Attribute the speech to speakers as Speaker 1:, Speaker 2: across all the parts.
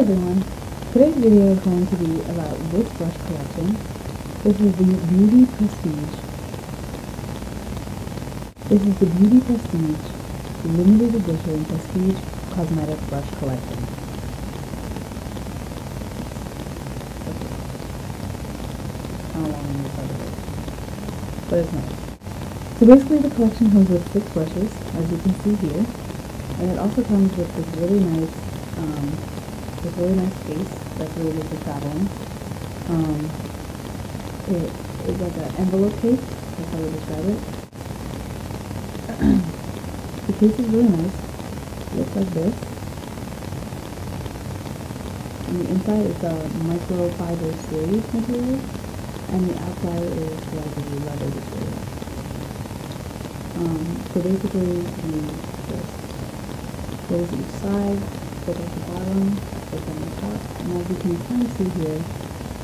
Speaker 1: everyone! Today's video is going to be about this brush collection. This is the Beauty Prestige. This is the Beauty Prestige limited edition Prestige Cosmetic Brush Collection. I don't want to use other words, but it's nice. So basically the collection comes with 6 brushes, as you can see here, and it also comes with this really nice case that's really good for traveling. It is like an envelope case, that's how I would describe it. The case is really nice. It looks like this. And the inside is a microfiber series material, and the outside is like a leather material. So basically, you just close each side, flip at the bottom, flip on the top, and as you can kind of see here,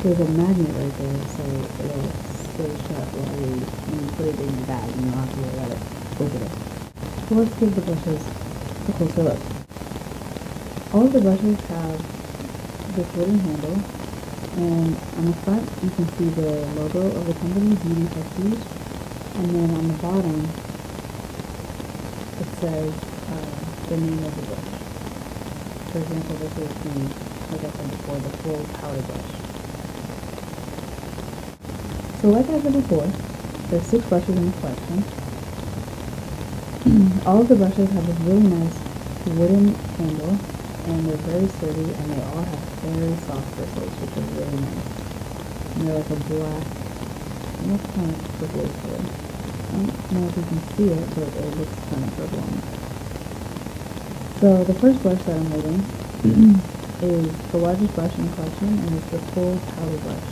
Speaker 1: there's a magnet right there, so it'll stay shut when you put it in your bag, and you don't have to worry about it over there. So let's give the brushes a closer look. All of the brushes have this wooden handle, and on the front you can see the logo of the company, Beauty Prestige, and then on the bottom it says the name of the brush. For example, this is the, like I said before, the full powder brush. So like I said before, there's 6 brushes in the collection. All of the brushes have this really nice wooden handle, and they're very sturdy, and they all have very soft bristles, which is really nice. And they're like a black, what kind of purple is it? I don't know if you can see it, but it looks kind of purple on it. So the first brush that I'm holding is the largest brush in the collection, and it's the full powder brush.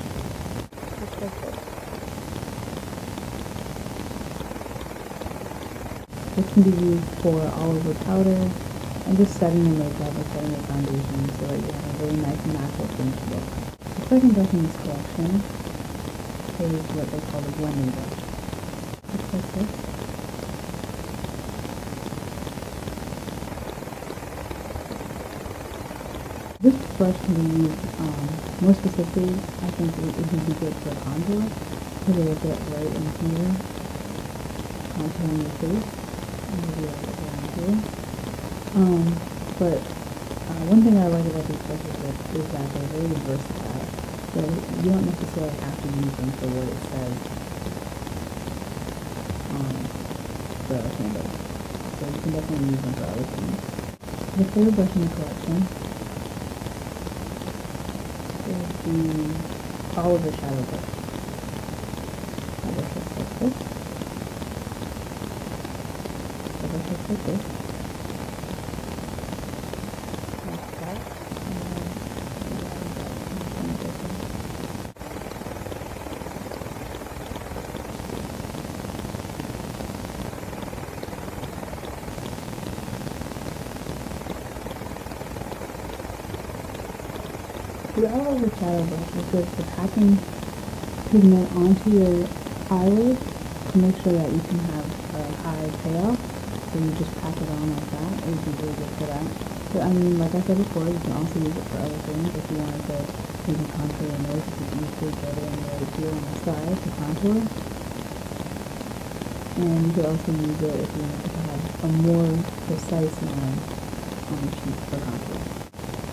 Speaker 1: This can be used for all over powder and just setting your makeup or setting your foundation so that you have a really nice natural finished look. The second brush in this collection is what they call the blending brush. Looks like this. This brush can be used more specifically. I think it would be good for contour because it will get right in here, contouring your face. Maybe a little around here. But one thing I like about these brushes is that they're very versatile. So you don't necessarily have to use them for what it says on the handle. So you can definitely use them for other things. The third brush in the collection is the Oliver Shadow Brush. That brush looks like this. The brush looks like this. The Oliver Shadow Brush is good for packing pigment onto your eyelid to make sure that you can have a high payoff. So you just pack it on like that. It would be really good for that. But I mean, like I said before, you can also use it for other things. If you wanted to maybe contour your nose, you can easily get it in right here on the side to contour. And you could also use it if you wanted to have a more precise line on the cheek for contour.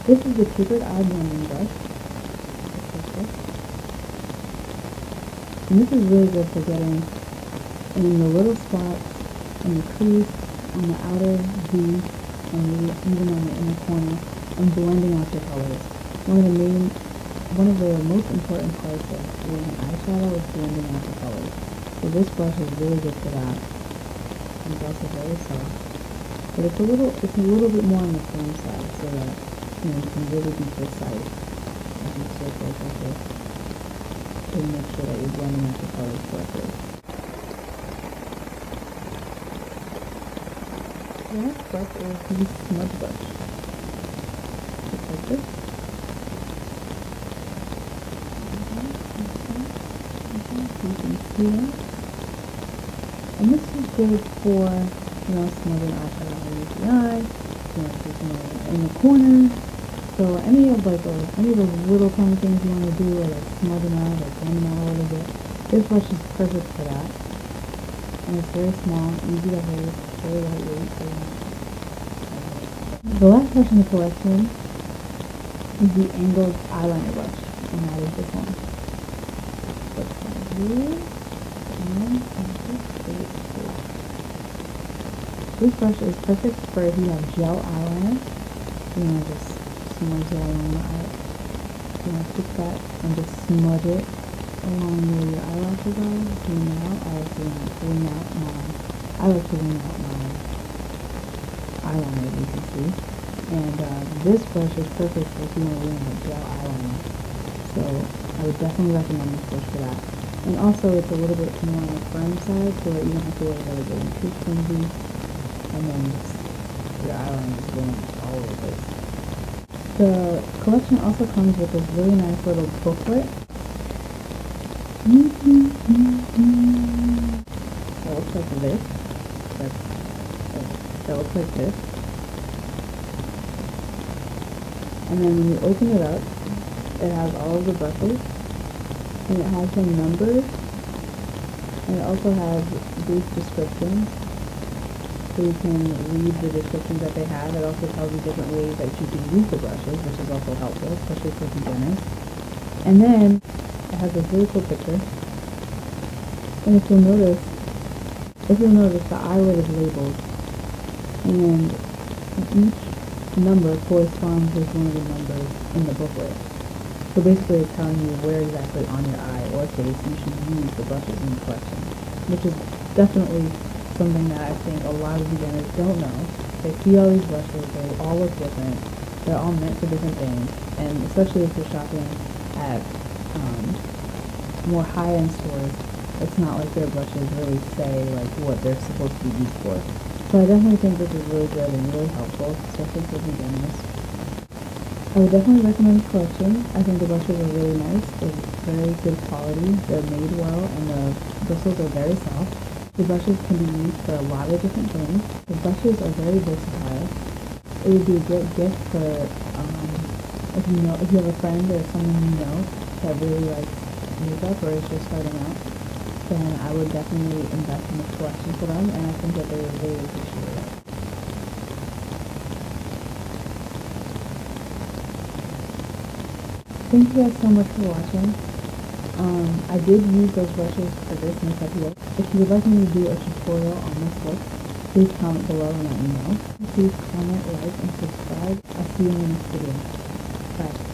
Speaker 1: This is the Tapered Eye Blending Brush. And this is really good for getting in the little spots, in the crease, on the outer V, and even on the inner corner, and blending out your colors. One of the most important parts of doing an eyeshadow is blending out the colors. So this brush is really good for that. And it's also very soft. But it's a little bit more on the firm side, so that you can really be precise as you circle like this to make sure that you're blending out the colors correctly. The next brush is the smudge brush. Just like this. You can see that. And this is good for, smudging eyeshadow underneath the eye, in the corner, So any of those little tiny things you want to do, or like smudge them out or blend them out a little bit, this brush is perfect for that. And it's very small, easy to hold, very lightweight. The last brush in the collection is the angled eyeliner brush, and that is this one. This brush is perfect for if you have gel eyeliner. You know, just smudge it along the eye. You know, pick that and just smudge it along where your eyelashes are. Zoom out. I like to wing out my eyeliner, as you can see. And this brush is perfect for if you want to wing out gel eyeliner. So I would definitely recommend this brush for that. And also, it's a little bit more on the firm side, so that you don't have to worry about it getting too flimsy, and then your eyeliner is going all over the place. The collection also comes with this really nice little booklet. That looks like this. That looks like this. And then when you open it up, it has all of the brushes, and it has some numbers, and it also has brief descriptions, so you can read the descriptions that they have. It also tells you different ways that you can use the brushes, which is also helpful, especially for beginners. And then it has this really cool picture, and if you'll notice, the eyelid is labeled, and each number corresponds with one of the numbers in the booklet. So basically it's telling you where exactly on your eye or face you should use the brushes in the collection, which is definitely something that I think a lot of beginners don't know. They see all these brushes, they all look different, they're all meant for different things, and especially if you're shopping at more high-end stores, it's not like their brushes really say like what they're supposed to be used for. So I definitely think this is really good and really helpful, especially for beginners. I would definitely recommend this collection. I think the brushes are really nice. They're very good quality. They're made well, and the bristles are very soft. The brushes can be used for a lot of different things. The brushes are very versatile. It would be a great gift for if you have a friend or someone you know that really likes makeup or is just starting out. Then I would definitely invest in this collection for them, and I think that they would really appreciate it. Thank you guys so much for watching. I did use those brushes for this makeup look. If you would like me to do a tutorial on this look, please comment below and let me know. Please comment, like, and subscribe. I'll see you in the next video. Bye.